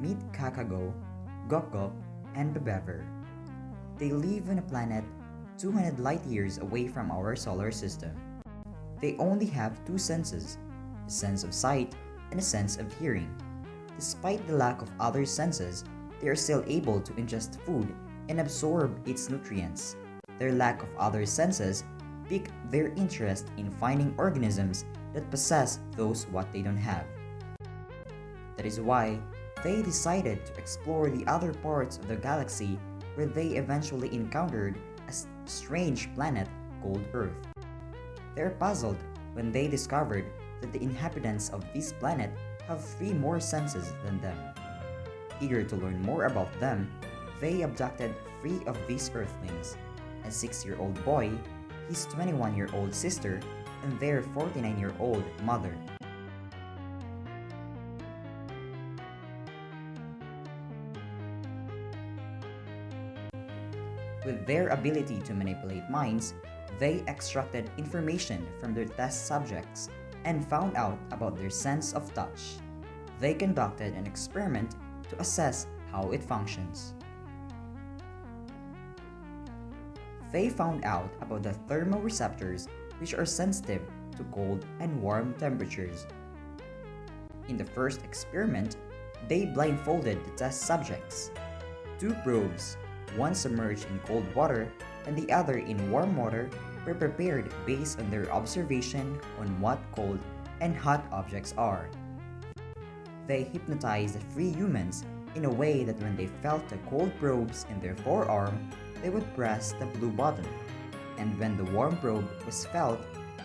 Meet Kakago, Gokgo, and Bebever. They live on a planet 200 light years away from our solar system. They only have two senses, a sense of sight and a sense of hearing. Despite the lack of other senses, they are still able to ingest food and absorb its nutrients. Their lack of other senses piqued their interest in finding organisms that possess those what they don't have. That is why they decided to explore the other parts of the galaxy, where they eventually encountered a strange planet called Earth. They are puzzled when they discovered that the inhabitants of this planet have three more senses than them. Eager to learn more about them, they abducted three of these Earthlings: a 6-year-old boy, his 21-year-old sister, and their 49-year-old mother. With their ability to manipulate minds, they extracted information from their test subjects and found out about their sense of touch. They conducted an experiment to assess how it functions. They found out about the thermoreceptors, which are sensitive to cold and warm temperatures. In the first experiment, they blindfolded the test subjects. Two probes, one submerged in cold water and the other in warm water, were prepared based on their observation on what cold and hot objects are. They hypnotized the three humans in a way that when they felt the cold probes in their forearm, they would press the blue button, and when the warm probe was felt,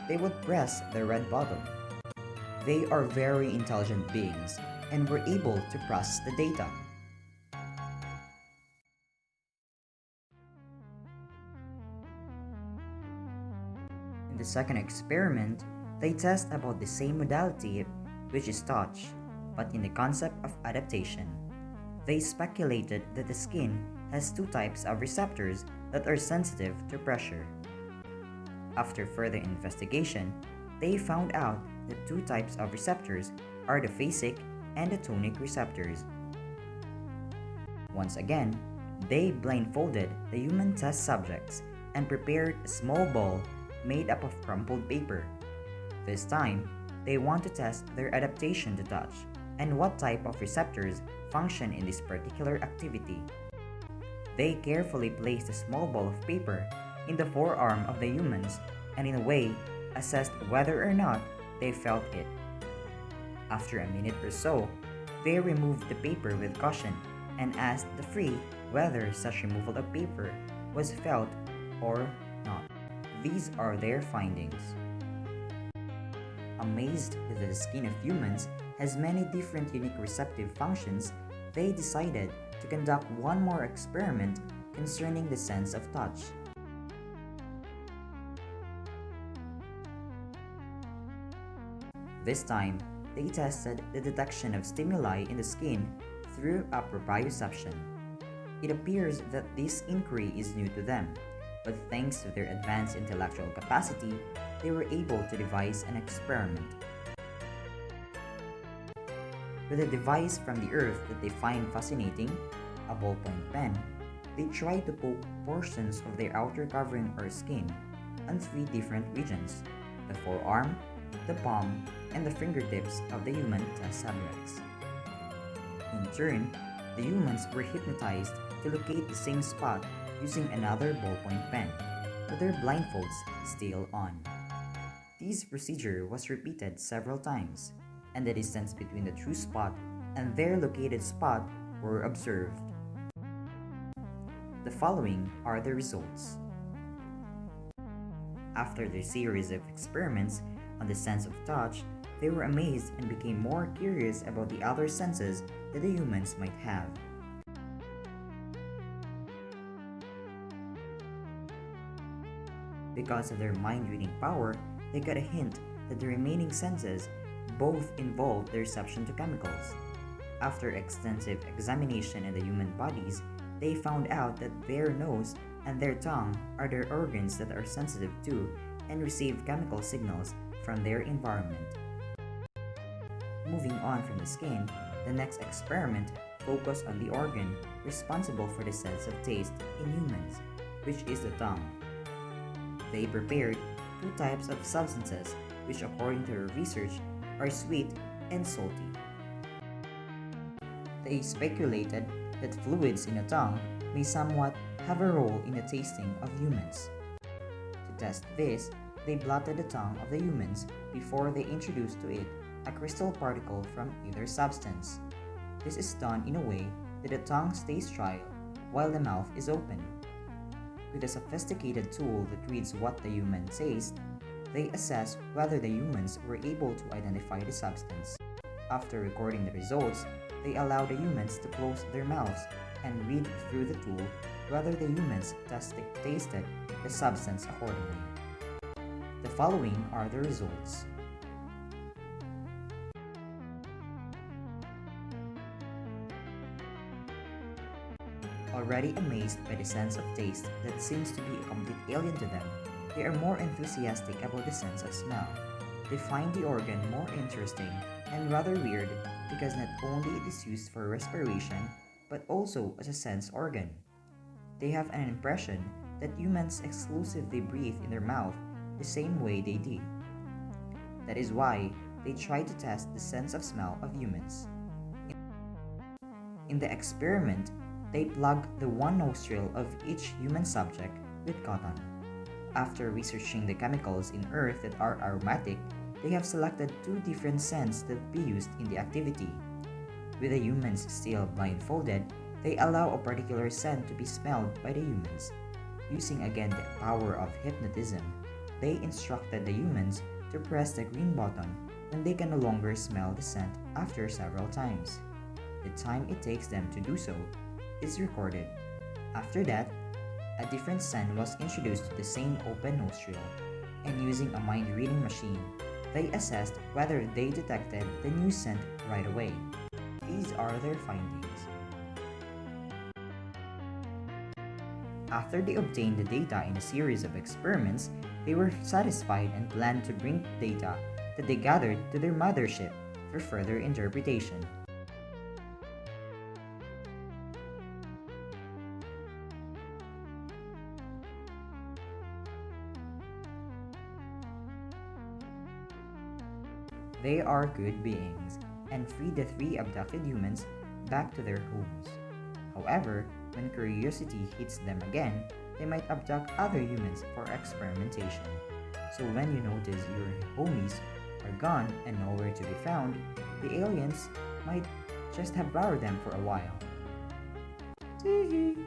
they would press the red button. They are very intelligent beings and were able to process the data. In the second experiment, they test about the same modality, which is touch, but in the concept of adaptation. They speculated that the skin has two types of receptors that are sensitive to pressure. After further investigation, they found out that two types of receptors are the phasic and the tonic receptors. Once again, they blindfolded the human test subjects and prepared a small ball made up of crumpled paper. This time, they want to test their adaptation to touch and what type of receptors function in this particular activity. They carefully placed a small ball of paper in the forearm of the humans and in a way assessed whether or not they felt it. After a minute or so, they removed the paper with caution and asked the three whether such removal of paper was felt or not. These are their findings. Amazed that the skin of humans has many different unique receptive functions, they decided to conduct one more experiment concerning the sense of touch. This time, they tested the detection of stimuli in the skin through a proprioception. It appears that this inquiry is new to them, but thanks to their advanced intellectual capacity, they were able to devise an experiment. With a device from the Earth that they find fascinating, a ballpoint pen, they try to poke portions of their outer covering or skin on three different regions: the forearm, the palm, and the fingertips of the human test subjects. In turn, the humans were hypnotized to locate the same spot using another ballpoint pen, with their blindfolds still on. This procedure was repeated several times, and the distance between the true spot and their located spot were observed. The following are the results. After their series of experiments on the sense of touch, they were amazed and became more curious about the other senses that the humans might have. Because of their mind-reading power, they got a hint that the remaining senses both involve the reception to chemicals. After extensive examination in the human bodies, they found out that their nose and their tongue are their organs that are sensitive to and receive chemical signals from their environment. Moving on from the skin, the next experiment focus on the organ responsible for the sense of taste in humans, which is the tongue. They prepared two types of substances which, according to their research, are sweet and salty. They speculated that fluids in the tongue may somewhat have a role in the tasting of humans. To test this, they blotted the tongue of the humans before they introduced to it a crystal particle from either substance. This is done in a way that the tongue stays dry while the mouth is open. With a sophisticated tool that reads what the human tastes, they assess whether the humans were able to identify the substance. After recording the results, they allow the humans to close their mouths and read through the tool whether the humans tasted the substance accordingly. The following are the results. Already amazed by the sense of taste that seems to be a complete alien to them, they are more enthusiastic about the sense of smell. They find the organ more interesting and rather weird because not only it is used for respiration but also as a sense organ. They have an impression that humans exclusively breathe in their mouth the same way they do. That is why they try to test the sense of smell of humans. In the experiment, they plug the one nostril of each human subject with cotton. After researching the chemicals in earth that are aromatic, they have selected two different scents that be used in the activity. With the humans still blindfolded, they allow a particular scent to be smelled by the humans. Using again the power of hypnotism, they instructed the humans to press the green button when they can no longer smell the scent after several times. The time it takes them to do so is recorded. After that, a different scent was introduced to the same open nostril, and using a mind-reading machine, they assessed whether they detected the new scent right away. These are their findings. After they obtained the data in a series of experiments, they were satisfied and planned to bring data that they gathered to their mothership for further interpretation. They are good beings and freed the three abducted humans back to their homes. However, when curiosity hits them again, they might abduct other humans for experimentation. So when you notice your homies are gone and nowhere to be found, the aliens might just have borrowed them for a while. Tee-hee.